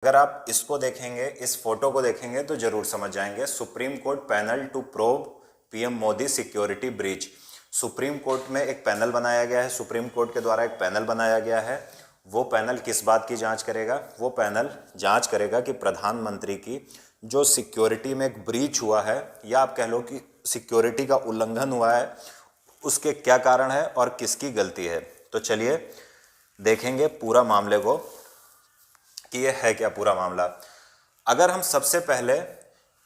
अगर आप इसको देखेंगे, इस फोटो को देखेंगे तो जरूर समझ जाएंगे। Supreme Court panel to probe PM Modi security breach. Supreme Court में एक पैनल बनाया गया है, सुप्रीम कोर्ट के द्वारा एक पैनल बनाया गया है। वो पैनल किस बात की जांच करेगा? वो पैनल जांच करेगा कि प्रधानमंत्री की जो सिक्योरिटी में एक ब्रीच हुआ है, या आप कह लो कि सिक्योरिटी का उल्लंघन हुआ है, उसके क्या कारण है और किसकी गलती है। तो चलिए देखेंगे पूरा मामले को कि ये है क्या पूरा मामला। अगर हम सबसे पहले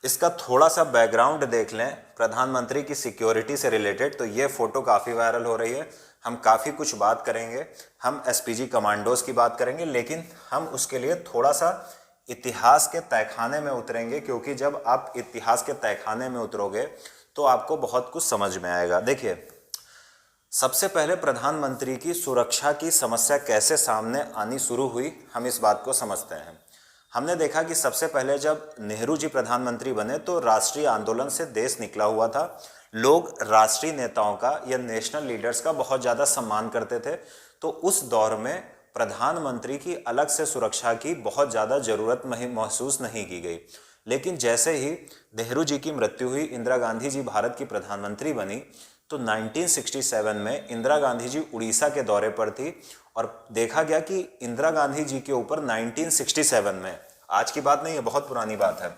इसका थोड़ा सा बैकग्राउंड देख लें प्रधानमंत्री की सिक्योरिटी से रिलेटेड, तो ये फोटो काफ़ी वायरल हो रही है। हम काफ़ी कुछ बात करेंगे, हम एसपीजी कमांडोज की बात करेंगे, लेकिन हम उसके लिए थोड़ा सा इतिहास के तहखाने में उतरेंगे, क्योंकि जब आप इतिहास के तहखाने में उतरोगे तो आपको बहुत कुछ समझ में आएगा। देखिए, सबसे पहले प्रधानमंत्री की सुरक्षा की समस्या कैसे सामने आनी शुरू हुई, हम इस बात को समझते हैं। हमने देखा कि सबसे पहले जब नेहरू जी प्रधानमंत्री बने तो राष्ट्रीय आंदोलन से देश निकला हुआ था। लोग राष्ट्रीय नेताओं का या नेशनल लीडर्स का बहुत ज़्यादा सम्मान करते थे, तो उस दौर में प्रधानमंत्री की अलग से सुरक्षा की बहुत ज़्यादा ज़रूरत महसूस नहीं की गई। लेकिन जैसे ही नेहरू जी की मृत्यु हुई, इंदिरा गांधी जी भारत की प्रधानमंत्री बनी, तो 1967 में इंदिरा गांधी जी उड़ीसा के दौरे पर थी और देखा गया कि इंदिरा गांधी जी के ऊपर 1967 में, आज की बात नहीं है, बहुत पुरानी बात है,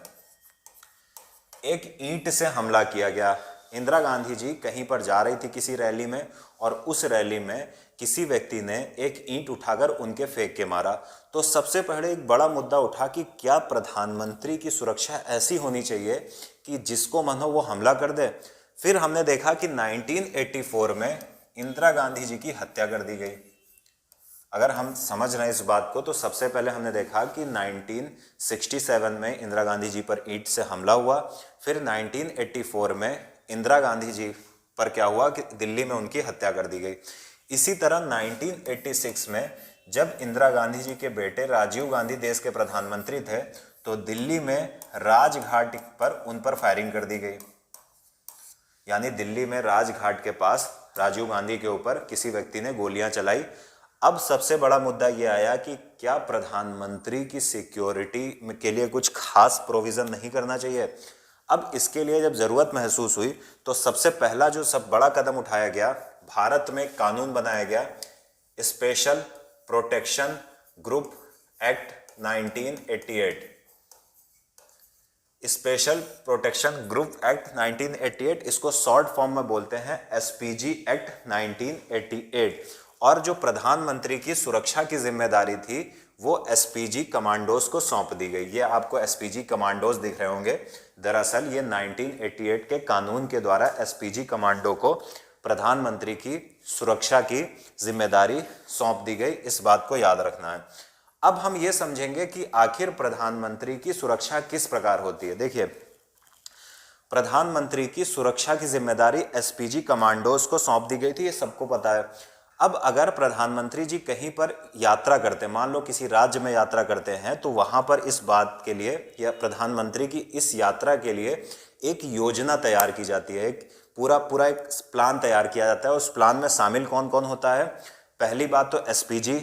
एक ईंट से हमला किया गया। इंदिरा गांधी जी कहीं पर जा रही थी किसी रैली में, और उस रैली में किसी व्यक्ति ने एक ईंट उठाकर उनके फेंक के मारा। तो सबसे पहले एक बड़ा मुद्दा उठा कि क्या प्रधानमंत्री की सुरक्षा ऐसी होनी चाहिए कि जिसको मन हो वो हमला कर दे। फिर हमने देखा कि 1984 में इंदिरा गांधी जी की हत्या कर दी गई। अगर हम समझ रहे हैं इस बात को, तो सबसे पहले हमने देखा कि 1967 में इंदिरा गांधी जी पर ईंट से हमला हुआ। फिर 1984 में इंदिरा गांधी जी पर क्या हुआ कि दिल्ली में उनकी हत्या कर दी गई। इसी तरह 1986 में जब इंदिरा गांधी जी के बेटे राजीव गांधी देश के प्रधानमंत्री थे, तो दिल्ली में राजघाट पर उन पर फायरिंग कर दी गई। यानी दिल्ली में राजघाट के पास राजीव गांधी के ऊपर किसी व्यक्ति ने गोलियां चलाई। अब सबसे बड़ा मुद्दा यह आया कि क्या प्रधानमंत्री की सिक्योरिटी के लिए कुछ खास प्रोविजन नहीं करना चाहिए। अब इसके लिए जब जरूरत महसूस हुई तो सबसे पहला जो सब बड़ा कदम उठाया गया, भारत में कानून बनाया गया, special protection group act 1988। Special protection group act 1988, इसको शॉर्ट फॉर्म में बोलते हैं एसपीजी एक्ट 1988। और जो प्रधानमंत्री की सुरक्षा की जिम्मेदारी थी वो एसपीजी कमांडोज को सौंप दी गई। ये आपको एसपीजी कमांडोज दिख रहे होंगे, दरअसल ये 1988 के कानून के द्वारा एसपीजी कमांडो को प्रधानमंत्री की सुरक्षा की जिम्मेदारी सौंप दी गई। इस बात को याद रखना है। अब हम ये समझेंगे कि आखिर प्रधानमंत्री की सुरक्षा किस प्रकार होती है। देखिए, प्रधानमंत्री की सुरक्षा की जिम्मेदारी एसपीजी कमांडोज को सौंप दी गई थी, ये सबको पता है। अब अगर प्रधानमंत्री जी कहीं पर यात्रा करते, मान लो किसी राज्य में यात्रा करते हैं, तो वहां पर इस बात के लिए या प्रधानमंत्री की इस यात्रा के लिए एक योजना तैयार की जाती है, एक पूरा एक प्लान तैयार किया जाता है। उस प्लान में शामिल कौन कौन होता है? पहली बात तो एसपीजी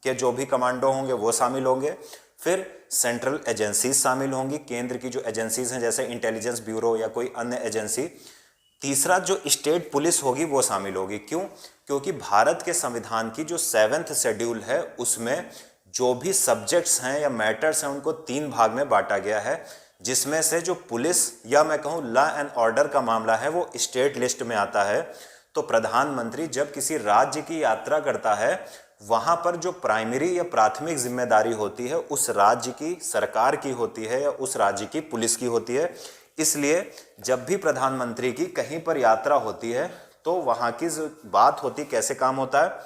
के जो भी कमांडो होंगे वो शामिल होंगे, फिर सेंट्रल एजेंसीज शामिल होंगी, केंद्र की जो एजेंसीज हैं जैसे इंटेलिजेंस ब्यूरो या कोई अन्य एजेंसी। तीसरा जो स्टेट पुलिस होगी वो शामिल होगी। क्यों? क्योंकि भारत के संविधान की जो 7th शेड्यूल है उसमें जो भी सब्जेक्ट्स हैं या मैटर्स हैं उनको 3 भाग में बांटा गया है, जिसमें से जो पुलिस या मैं कहूँ लॉ एंड ऑर्डर का मामला है वो स्टेट लिस्ट में आता है। तो प्रधानमंत्री जब किसी राज्य की यात्रा करता है, वहां पर जो प्राइमरी या प्राथमिक जिम्मेदारी होती है उस राज्य की सरकार की होती है या उस राज्य की पुलिस की होती है। इसलिए जब भी प्रधानमंत्री की कहीं पर यात्रा होती है तो वहां की बात होती कैसे काम होता है,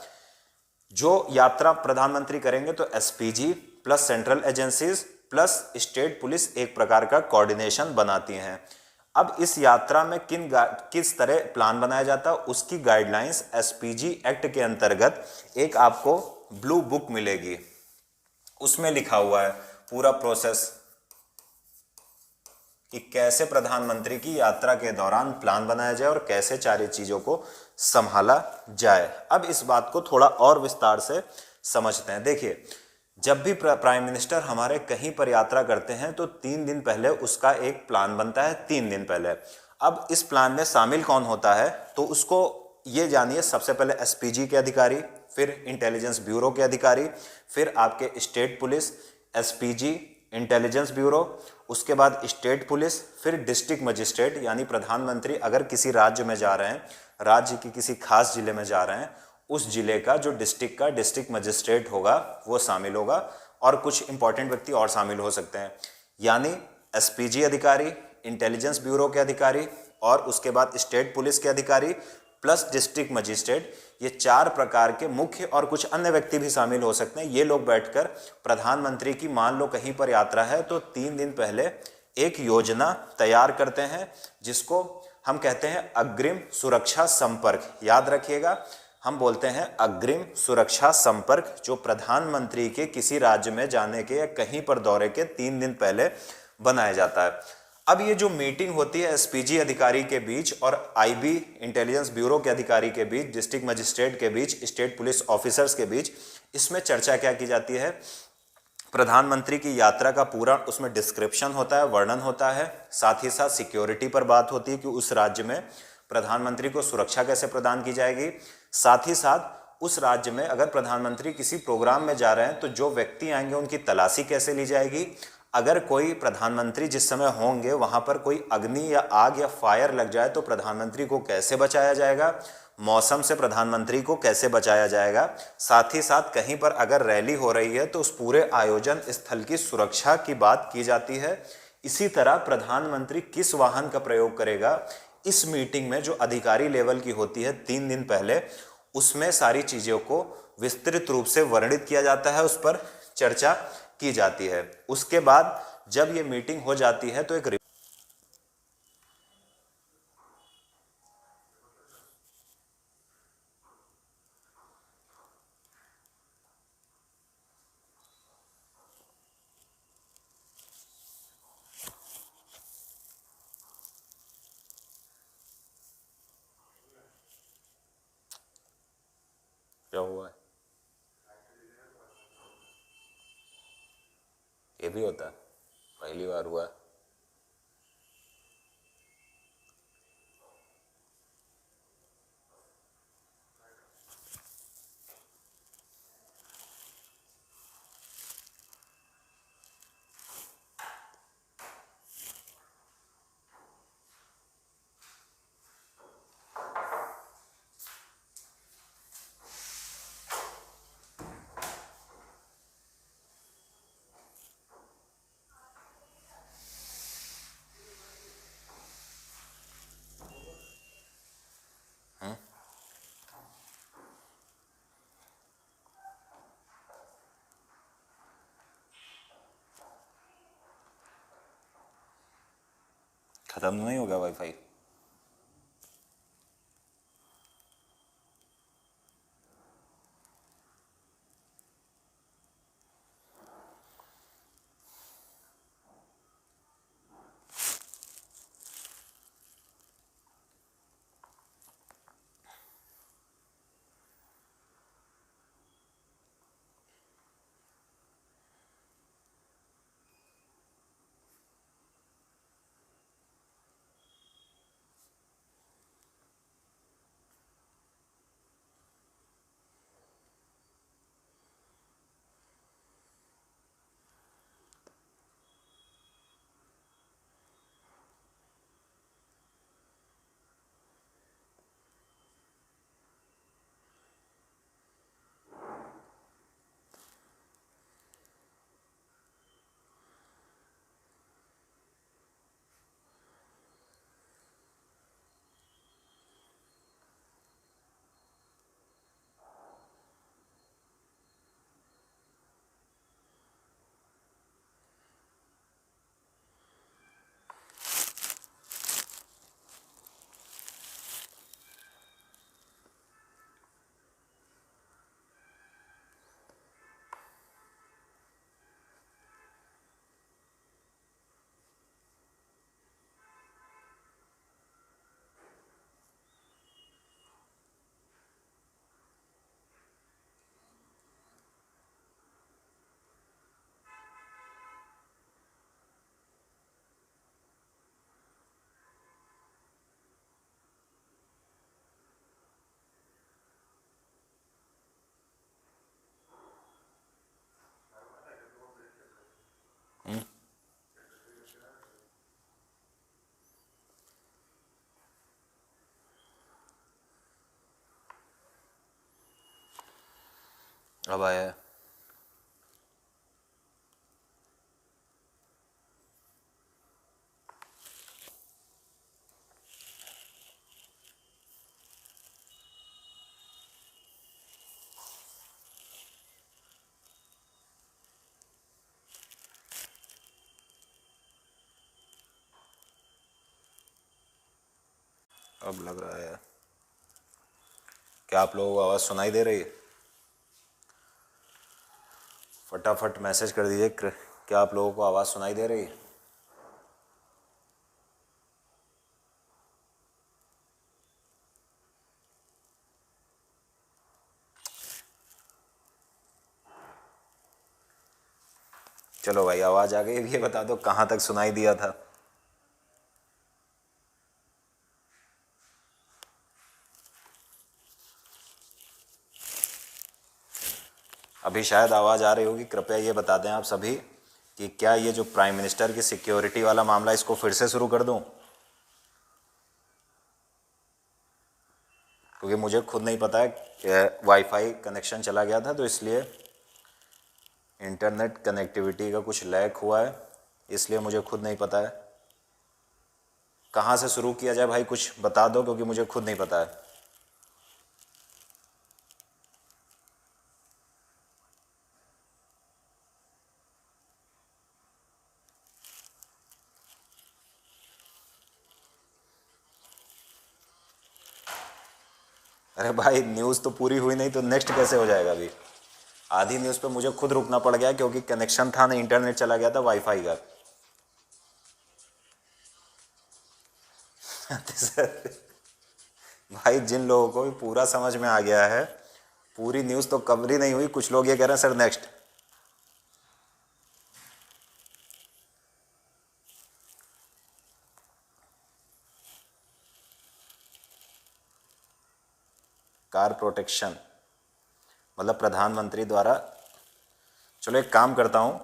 जो यात्रा प्रधानमंत्री करेंगे तो SPG plus central agencies plus state police एक प्रकार का कोऑर्डिनेशन बनाती हैं। अब इस यात्रा में किस तरह प्लान बनाया जाता है उसकी गाइडलाइंस एसपीजी एक्ट के अंतर्गत एक आपको ब्लू बुक मिलेगी। उसमें लिखा हुआ है पूरा प्रोसेस कि कैसे प्रधानमंत्री की यात्रा के दौरान प्लान बनाया जाए और कैसे सारी चीजों को संभाला जाए। अब इस बात को थोड़ा और विस्तार से समझते हैं। देखिए, जब भी प्राइम मिनिस्टर हमारे कहीं पर यात्रा करते हैं तो 3 दिन पहले उसका एक प्लान बनता है, 3 दिन पहले। अब इस प्लान में शामिल कौन होता है तो उसको ये जानिए। सबसे पहले एसपीजी के अधिकारी, फिर इंटेलिजेंस ब्यूरो के अधिकारी, फिर आपके state police, SPG, intelligence bureau, उसके बाद स्टेट पुलिस, फिर डिस्ट्रिक्ट मजिस्ट्रेट यानी प्रधानमंत्री अगर किसी राज्य में जा रहे हैं, राज्य की किसी खास जिले में जा रहे हैं, उस जिले का जो डिस्ट्रिक्ट का डिस्ट्रिक्ट मजिस्ट्रेट होगा वो शामिल होगा, और कुछ इंपॉर्टेंट व्यक्ति और शामिल हो सकते हैं। यानी एसपीजी अधिकारी, इंटेलिजेंस ब्यूरो के अधिकारी और उसके बाद स्टेट पुलिस के अधिकारी प्लस डिस्ट्रिक्ट मजिस्ट्रेट, ये 4 प्रकार के मुख्य और कुछ अन्य व्यक्ति भी शामिल हो सकते हैं। ये लोग बैठकर प्रधानमंत्री की, मान लो कहीं पर यात्रा है तो 3 दिन पहले एक योजना तैयार करते हैं जिसको हम कहते हैं अग्रिम सुरक्षा संपर्क। याद रखिएगा, हम बोलते हैं अग्रिम सुरक्षा संपर्क, जो प्रधानमंत्री के किसी राज्य में जाने के या कहीं पर दौरे के 3 दिन पहले बनाया जाता है। अब ये जो मीटिंग होती है एसपीजी अधिकारी के बीच और आईबी इंटेलिजेंस ब्यूरो के अधिकारी के बीच, डिस्ट्रिक्ट मजिस्ट्रेट के बीच, स्टेट पुलिस ऑफिसर्स के बीच, इसमें चर्चा क्या की जाती है? प्रधानमंत्री की यात्रा का पूरा उसमें डिस्क्रिप्शन होता है, वर्णन होता है। साथ ही साथ सिक्योरिटी पर बात होती है कि उस राज्य में प्रधानमंत्री को सुरक्षा कैसे प्रदान की जाएगी। साथ ही साथ उस राज्य में अगर प्रधानमंत्री किसी प्रोग्राम में जा रहे हैं तो जो व्यक्ति आएंगे उनकी तलाशी कैसे ली जाएगी। अगर कोई प्रधानमंत्री जिस समय होंगे वहां पर कोई अग्नि या आग या फायर लग जाए तो प्रधानमंत्री को कैसे बचाया जाएगा, मौसम से प्रधानमंत्री को कैसे बचाया जाएगा। साथ ही साथ कहीं पर अगर रैली हो रही है तो उस पूरे आयोजन स्थल की सुरक्षा की बात की जाती है। इसी तरह प्रधानमंत्री किस वाहन का प्रयोग करेगा, इस मीटिंग में जो अधिकारी लेवल की होती है 3 दिन पहले, उसमें सारी चीजों को विस्तृत रूप से वर्णित किया जाता है, उस पर चर्चा की जाती है। उसके बाद जब ये मीटिंग हो जाती है तो एक क्या हुआ है, ये भी होता है, पहली बार हुआ है। खत्म नहीं होगा वाईफाई? अब आया है। अब लग रहा है। क्या आप लोगों को आवाज़ सुनाई दे रही है? फटाफट मैसेज कर दीजिए, क्या आप लोगों को आवाज़ सुनाई दे रही है? चलो भाई, आवाज़ आ गई। अब ये बता दो कहाँ तक सुनाई दिया था। अभी शायद आवाज़ आ रही होगी। कृपया ये बता दें आप सभी कि क्या ये जो प्राइम मिनिस्टर की सिक्योरिटी वाला मामला, इसको फिर से शुरू कर दूं? क्योंकि मुझे खुद नहीं पता है, वाईफाई कनेक्शन चला गया था तो इसलिए इंटरनेट कनेक्टिविटी का कुछ लैग हुआ है, इसलिए मुझे खुद नहीं पता है कहाँ से शुरू किया जाए। भाई कुछ बता दो, क्योंकि मुझे खुद नहीं पता है। अरे भाई, न्यूज़ तो पूरी हुई नहीं तो नेक्स्ट कैसे हो जाएगा? अभी आधी न्यूज़ पे मुझे खुद रुकना पड़ गया क्योंकि कनेक्शन था नहीं, इंटरनेट चला गया था वाईफाई का। भाई जिन लोगों को भी पूरा समझ में आ गया है, पूरी न्यूज़ तो कवर ही नहीं हुई। कुछ लोग ये कह रहे हैं सर नेक्स्ट। कार प्रोटेक्शन मतलब प्रधानमंत्री द्वारा। चलो एक काम करता हूँ,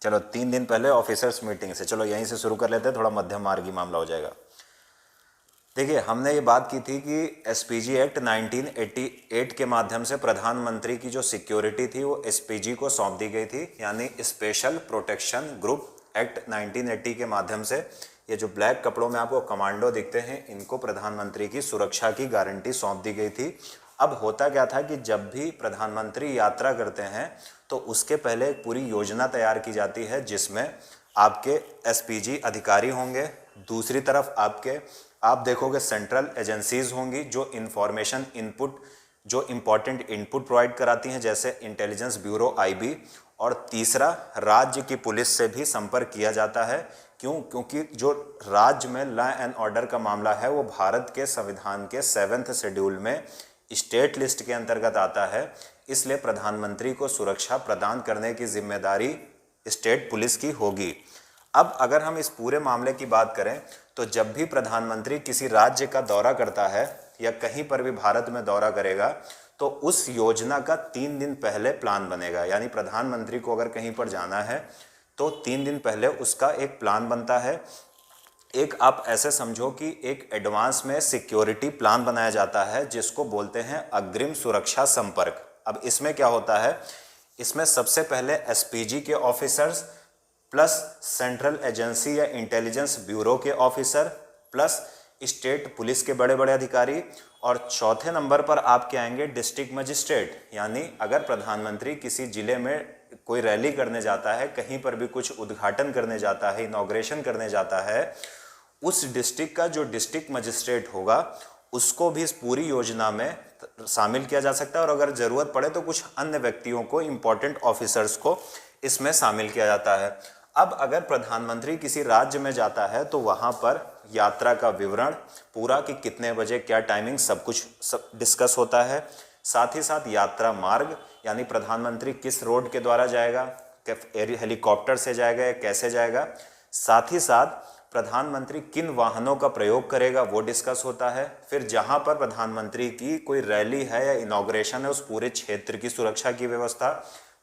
चलो 3 दिन पहले ऑफिसर्स मीटिंग से, चलो यहीं से शुरू कर लेते हैं, थोड़ा मध्यम मार्गी मामला हो जाएगा। देखिए, हमने ये बात की थी कि एसपीजी एक्ट 1988 के माध्यम से प्रधानमंत्री की जो सिक्योरिटी थी वो एसपीजी को सौंप दी गई थी, यानी स्पेशल प्रोटेक्शन ग्रुप एक्ट 1980 के माध्यम से ये जो ब्लैक कपड़ों में आपको कमांडो दिखते हैं, इनको प्रधानमंत्री की सुरक्षा की गारंटी सौंप दी गई थी। अब होता क्या था कि जब भी प्रधानमंत्री यात्रा करते हैं तो उसके पहले एक पूरी योजना तैयार की जाती है, जिसमें आपके एसपीजी अधिकारी होंगे, दूसरी तरफ आप देखोगे सेंट्रल एजेंसीज होंगी जो इंफॉर्मेशन इनपुट, जो इंपॉर्टेंट इनपुट प्रोवाइड कराती हैं, जैसे इंटेलिजेंस ब्यूरो आईबी, और तीसरा राज्य की पुलिस से भी संपर्क किया जाता है। क्यों? क्योंकि जो राज्य में लॉ एंड ऑर्डर का मामला है वो भारत के संविधान के 7वें शेड्यूल में स्टेट लिस्ट के अंतर्गत आता है, इसलिए प्रधानमंत्री को सुरक्षा प्रदान करने की जिम्मेदारी स्टेट पुलिस की होगी। अब अगर हम इस पूरे मामले की बात करें तो जब भी प्रधानमंत्री किसी राज्य का दौरा करता है या कहीं पर भी भारत में दौरा करेगा तो उस योजना का 3 दिन पहले प्लान बनेगा। यानी प्रधानमंत्री को अगर कहीं पर जाना है तो 3 दिन पहले उसका एक प्लान बनता है। एक आप ऐसे समझो कि एक एडवांस में सिक्योरिटी प्लान बनाया जाता है जिसको बोलते हैं अग्रिम सुरक्षा संपर्क। अब इसमें क्या होता है, इसमें सबसे पहले एसपीजी के ऑफिसर्स प्लस सेंट्रल एजेंसी या इंटेलिजेंस ब्यूरो के ऑफिसर प्लस स्टेट पुलिस के बड़े बड़े अधिकारी, और चौथे नंबर पर आपके आएंगे डिस्ट्रिक्ट मजिस्ट्रेट। यानी अगर प्रधानमंत्री किसी जिले में कोई रैली करने जाता है, कहीं पर भी कुछ उद्घाटन करने जाता है, इनॉग्रेशन करने जाता है, उस डिस्ट्रिक्ट का जो डिस्ट्रिक्ट मजिस्ट्रेट होगा उसको भी इस पूरी योजना में शामिल किया जा सकता है, और अगर ज़रूरत पड़े तो कुछ अन्य व्यक्तियों को, इंपॉर्टेंट ऑफिसर्स को इसमें शामिल किया जाता है। अब अगर प्रधानमंत्री किसी राज्य में जाता है तो वहाँ पर यात्रा का विवरण पूरा कि कितने बजे क्या टाइमिंग, सब कुछ डिस्कस होता है। साथ ही साथ यात्रा मार्ग, यानी प्रधानमंत्री किस रोड के द्वारा जाएगा, हेलीकॉप्टर से जाएगा या कैसे जाएगा। साथ ही साथ प्रधानमंत्री किन वाहनों का प्रयोग करेगा वो डिस्कस होता है। फिर जहाँ पर प्रधानमंत्री की कोई रैली है या इनॉग्रेशन है उस पूरे क्षेत्र की सुरक्षा की व्यवस्था,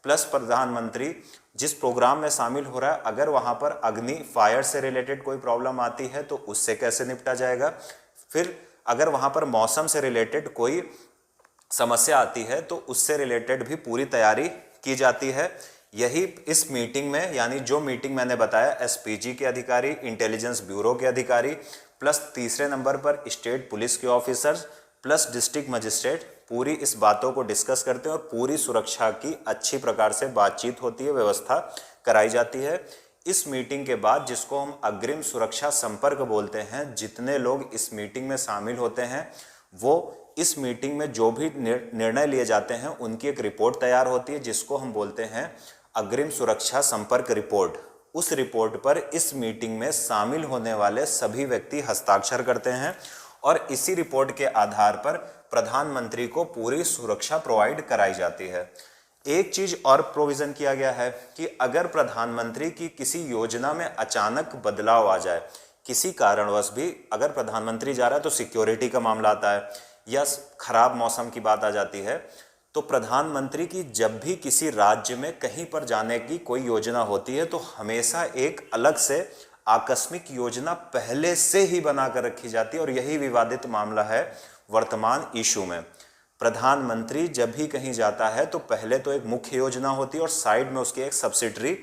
प्लस प्रधानमंत्री जिस प्रोग्राम में शामिल हो रहा है, अगर वहाँ पर अग्नि फायर से रिलेटेड कोई प्रॉब्लम आती है तो उससे कैसे निपटा जाएगा। फिर अगर वहाँ पर मौसम से रिलेटेड कोई समस्या आती है तो उससे रिलेटेड भी पूरी तैयारी की जाती है। यही इस मीटिंग में, यानी जो मीटिंग मैंने बताया, एसपीजी के अधिकारी, इंटेलिजेंस ब्यूरो के अधिकारी, प्लस तीसरे नंबर पर स्टेट पुलिस के ऑफिसर्स, प्लस डिस्ट्रिक्ट मजिस्ट्रेट, पूरी इस बातों को डिस्कस करते हैं और पूरी सुरक्षा की अच्छी प्रकार से बातचीत होती है, व्यवस्था कराई जाती है। इस मीटिंग के बाद, जिसको हम अग्रिम सुरक्षा संपर्क बोलते हैं, जितने लोग इस मीटिंग में शामिल होते हैं वो इस मीटिंग में जो भी निर्णय लिए जाते हैं उनकी एक रिपोर्ट तैयार होती है, जिसको हम बोलते हैं अग्रिम सुरक्षा संपर्क रिपोर्ट। उस रिपोर्ट पर इस मीटिंग में शामिल होने वाले सभी व्यक्ति हस्ताक्षर करते हैं और इसी रिपोर्ट के आधार पर प्रधानमंत्री को पूरी सुरक्षा प्रोवाइड कराई जाती है। एक चीज और प्रोविजन किया गया है कि अगर प्रधानमंत्री की किसी योजना में अचानक बदलाव आ जाए, किसी कारणवश भी, अगर प्रधानमंत्री जा रहा है तो सिक्योरिटी का मामला आता है या खराब मौसम की बात आ जाती है, तो प्रधानमंत्री की जब भी किसी राज्य में कहीं पर जाने की कोई योजना होती है तो हमेशा एक अलग से आकस्मिक योजना पहले से ही बनाकर रखी जाती है। और यही विवादित मामला है वर्तमान इशू में। प्रधानमंत्री जब भी कहीं जाता है तो पहले तो एक मुख्य योजना होती है और साइड में उसकी एक सब्सिडरी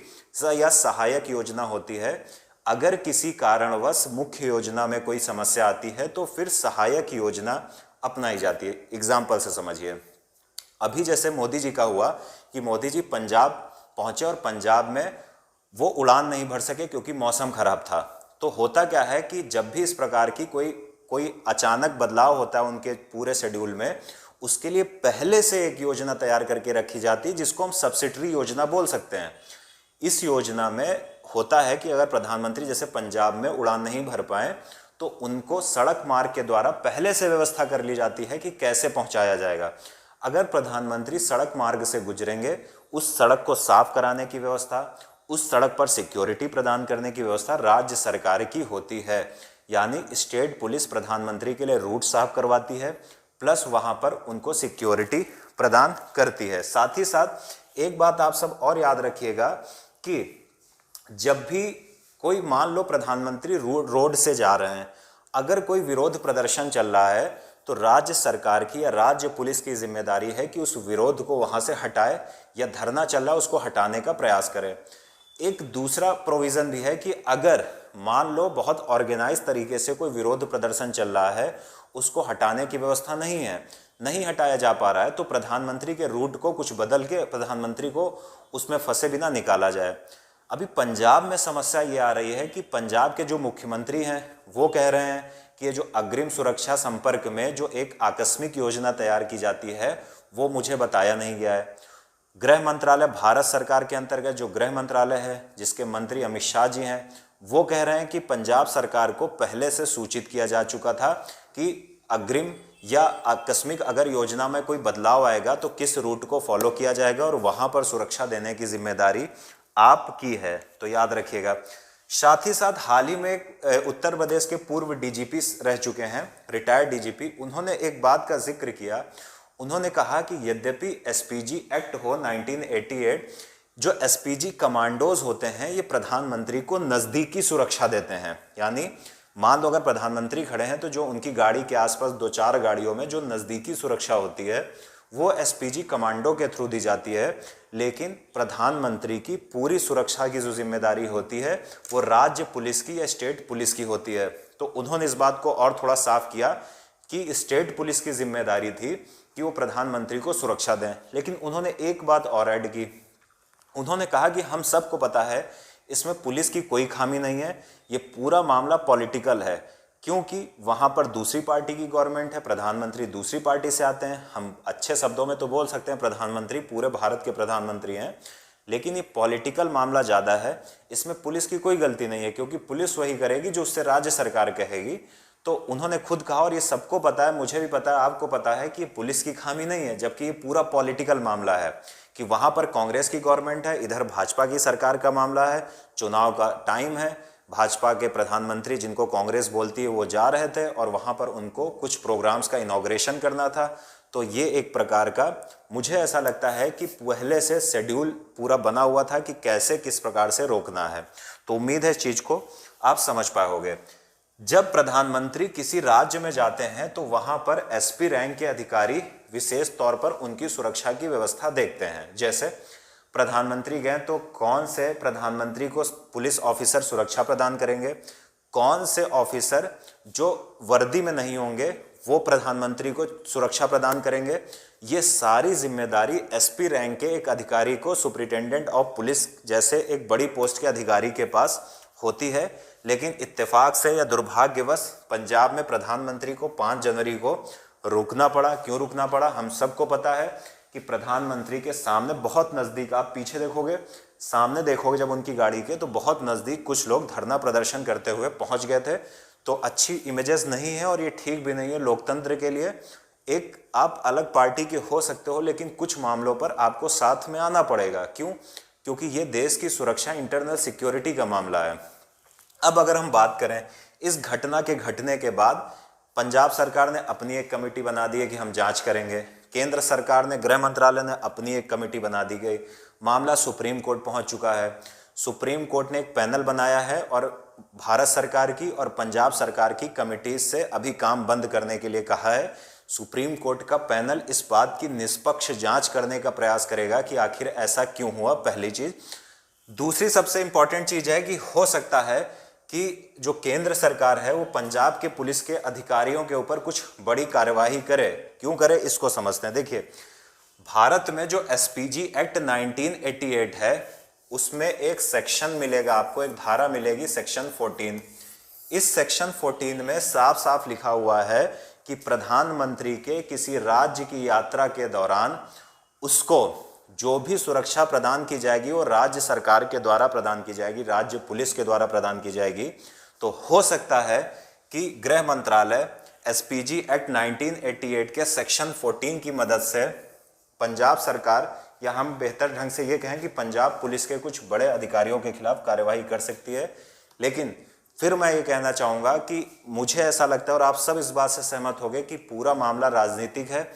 या सहायक योजना होती है। अगर किसी कारणवश मुख्य योजना में कोई समस्या आती है तो फिर सहायक योजना अपनाई जाती है। एग्जाम्पल से समझिए, अभी जैसे मोदी जी का हुआ कि मोदी जी पंजाब पहुंचे और पंजाब में वो उड़ान नहीं भर सके क्योंकि मौसम खराब था। तो होता क्या है कि जब भी इस प्रकार की कोई अचानक बदलाव होता है उनके पूरे शेड्यूल में, उसके लिए पहले से एक योजना तैयार करके रखी जाती है, जिसको हम सब्सिडरी योजना बोल सकते हैं। इस योजना में होता है कि अगर प्रधानमंत्री जैसे पंजाब में उड़ान नहीं भर पाए तो उनको सड़क मार्ग के द्वारा पहले से व्यवस्था कर ली जाती है कि कैसे पहुंचाया जाएगा। अगर प्रधानमंत्री सड़क मार्ग से गुजरेंगे, उस सड़क को साफ कराने की व्यवस्था, उस सड़क पर सिक्योरिटी प्रदान करने की व्यवस्था राज्य सरकार की होती है। यानी स्टेट पुलिस प्रधानमंत्री के लिए रूट साफ करवाती है, प्लस वहां पर उनको सिक्योरिटी प्रदान करती है। साथ ही साथ एक बात आप सब और याद रखिएगा कि जब भी कोई, मान लो प्रधानमंत्री रोड से जा रहे हैं, अगर कोई विरोध प्रदर्शन चल रहा है तो राज्य सरकार की या राज्य पुलिस की जिम्मेदारी है कि उस विरोध को वहां से हटाए, या धरना चल रहा है उसको हटाने का प्रयास करे। एक दूसरा प्रोविजन भी है कि अगर मान लो बहुत ऑर्गेनाइज तरीके से कोई विरोध प्रदर्शन चल रहा है, उसको हटाने की व्यवस्था नहीं है, नहीं हटाया जा पा रहा है, तो प्रधानमंत्री के रूट को कुछ बदल के प्रधानमंत्री को उसमें फंसे बिना निकाला जाए। अभी पंजाब में समस्या ये आ रही है कि पंजाब के जो मुख्यमंत्री हैं वो कह रहे हैं कि ये जो अग्रिम सुरक्षा संपर्क में जो एक आकस्मिक योजना तैयार की जाती है वो मुझे बताया नहीं गया है। गृह मंत्रालय, भारत सरकार के अंतर्गत जो गृह मंत्रालय है जिसके मंत्री अमित शाह जी हैं, वो कह रहे हैं कि पंजाब सरकार को पहले से सूचित किया जा चुका था कि अग्रिम या आकस्मिक अगर योजना में कोई बदलाव आएगा तो किस रूट को फॉलो किया जाएगा और वहां पर सुरक्षा देने की जिम्मेदारी आपकी है, तो याद रखिएगा। साथ ही साथ हाल ही में उत्तर प्रदेश के पूर्व डीजीपी रह चुके हैं, रिटायर्ड डीजीपी, उन्होंने एक बात का जिक्र किया। उन्होंने कहा कि यद्यपि एसपीजी एक्ट हो 1988, जो एसपीजी कमांडोज होते हैं ये प्रधानमंत्री को नज़दीकी सुरक्षा देते हैं। यानी मान लो अगर प्रधानमंत्री खड़े हैं तो जो उनकी गाड़ी के आसपास 2-4 गाड़ियों में जो नज़दीकी सुरक्षा होती है वो एसपीजी कमांडो के थ्रू दी जाती है, लेकिन प्रधानमंत्री की पूरी सुरक्षा की जो जिम्मेदारी होती है वो राज्य पुलिस की या स्टेट पुलिस की होती है। तो उन्होंने इस बात को और थोड़ा साफ किया कि स्टेट पुलिस की जिम्मेदारी थी कि वो प्रधानमंत्री को सुरक्षा दें। लेकिन उन्होंने एक बात और ऐड की, उन्होंने कहा कि हम सबको पता है इसमें पुलिस की कोई खामी नहीं है, ये पूरा मामला पॉलिटिकल है, क्योंकि वहां पर दूसरी पार्टी की गवर्नमेंट है, प्रधानमंत्री दूसरी पार्टी से आते हैं। हम अच्छे शब्दों में तो बोल सकते हैं प्रधानमंत्री पूरे भारत के प्रधानमंत्री हैं, लेकिन ये पॉलिटिकल मामला ज़्यादा है, इसमें पुलिस की कोई गलती नहीं है, क्योंकि पुलिस वही करेगी जो उससे राज्य सरकार कहेगी। तो उन्होंने खुद कहा, और ये सबको पता है, मुझे भी पता है, आपको पता है, कि पुलिस की खामी नहीं है, जबकि ये पूरा पॉलिटिकल मामला है कि वहां पर कांग्रेस की गवर्नमेंट है, इधर भाजपा की सरकार का मामला है, चुनाव का टाइम है, भाजपा के प्रधानमंत्री जिनको कांग्रेस बोलती है वो जा रहे थे और वहां पर उनको कुछ प्रोग्राम्स का इनॉग्रेशन करना था। तो ये एक प्रकार का मुझे ऐसा लगता है कि पहले से शेड्यूल पूरा बना हुआ था कि कैसे किस प्रकार से रोकना है। तो उम्मीद है इस चीज़ को आप समझ पाओगे। जब प्रधानमंत्री किसी राज्य में जाते हैं तो वहां पर एसपी रैंक के अधिकारी विशेष तौर पर उनकी सुरक्षा की व्यवस्था देखते हैं। जैसे प्रधानमंत्री गए तो कौन से प्रधानमंत्री को पुलिस ऑफिसर सुरक्षा प्रदान करेंगे, कौन से ऑफिसर जो वर्दी में नहीं होंगे वो प्रधानमंत्री को सुरक्षा प्रदान करेंगे, ये सारी जिम्मेदारी एसपी रैंक के एक अधिकारी को, सुपरिटेंडेंट ऑफ पुलिस जैसे एक बड़ी पोस्ट के अधिकारी के पास होती है। लेकिन इत्तेफाक से या दुर्भाग्यवश पंजाब में प्रधानमंत्री को 5 जनवरी को रुकना पड़ा। क्यों रुकना पड़ा? हम सबको पता है कि प्रधानमंत्री के सामने बहुत नज़दीक, आप पीछे देखोगे, सामने देखोगे जब उनकी गाड़ी के, तो बहुत नज़दीक कुछ लोग धरना प्रदर्शन करते हुए पहुंच गए थे। तो अच्छी इमेजेस नहीं है और ये ठीक भी नहीं है लोकतंत्र के लिए। एक आप अलग पार्टी के हो सकते हो, लेकिन कुछ मामलों पर आपको साथ में आना पड़ेगा। क्यों? क्योंकि ये देश की सुरक्षा, इंटरनल सिक्योरिटी का मामला है। अब अगर हम बात करें इस घटना के घटने के बाद, पंजाब सरकार ने अपनी एक कमेटी बना दी है कि हम जांच करेंगे। केंद्र सरकार ने, गृह मंत्रालय ने अपनी एक कमेटी बना दी गई। मामला सुप्रीम कोर्ट पहुंच चुका है। सुप्रीम कोर्ट ने एक पैनल बनाया है और भारत सरकार की और पंजाब सरकार की कमेटी से अभी काम बंद करने के लिए कहा है। सुप्रीम कोर्ट का पैनल इस बात की निष्पक्ष जांच करने का प्रयास करेगा कि आखिर ऐसा क्यों हुआ, पहली चीज। दूसरी सबसे इंपॉर्टेंट चीज है कि हो सकता है कि जो केंद्र सरकार है वो पंजाब के पुलिस के अधिकारियों के ऊपर कुछ बड़ी कार्यवाही करे। क्यों करे, इसको समझते हैं। देखिए, भारत में जो एसपीजी एक्ट 1988 है उसमें एक सेक्शन मिलेगा आपको, एक धारा मिलेगी, सेक्शन 14। इस सेक्शन 14 में साफ साफ लिखा हुआ है कि प्रधानमंत्री के किसी राज्य की यात्रा के दौरान उसको जो भी सुरक्षा प्रदान की जाएगी वो राज्य सरकार के द्वारा प्रदान की जाएगी, राज्य पुलिस के द्वारा प्रदान की जाएगी। तो हो सकता है कि गृह मंत्रालय एसपीजी एक्ट 1988 के सेक्शन 14 की मदद से पंजाब सरकार, या हम बेहतर ढंग से ये कहें कि पंजाब पुलिस के कुछ बड़े अधिकारियों के खिलाफ कार्रवाई कर सकती है। लेकिन फिर मैं ये कहना चाहूँगा कि मुझे ऐसा लगता है और आप सब इस बात से सहमत होंगे कि पूरा मामला राजनीतिक है।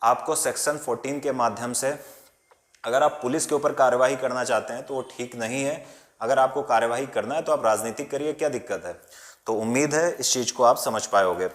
आपको सेक्शन 14 के माध्यम से अगर आप पुलिस के ऊपर कार्रवाई करना चाहते हैं तो वो ठीक नहीं है। अगर आपको कार्रवाई करना है तो आप राजनीतिक करिए, क्या दिक्कत है। तो उम्मीद है इस चीज़ को आप समझ पाओगे।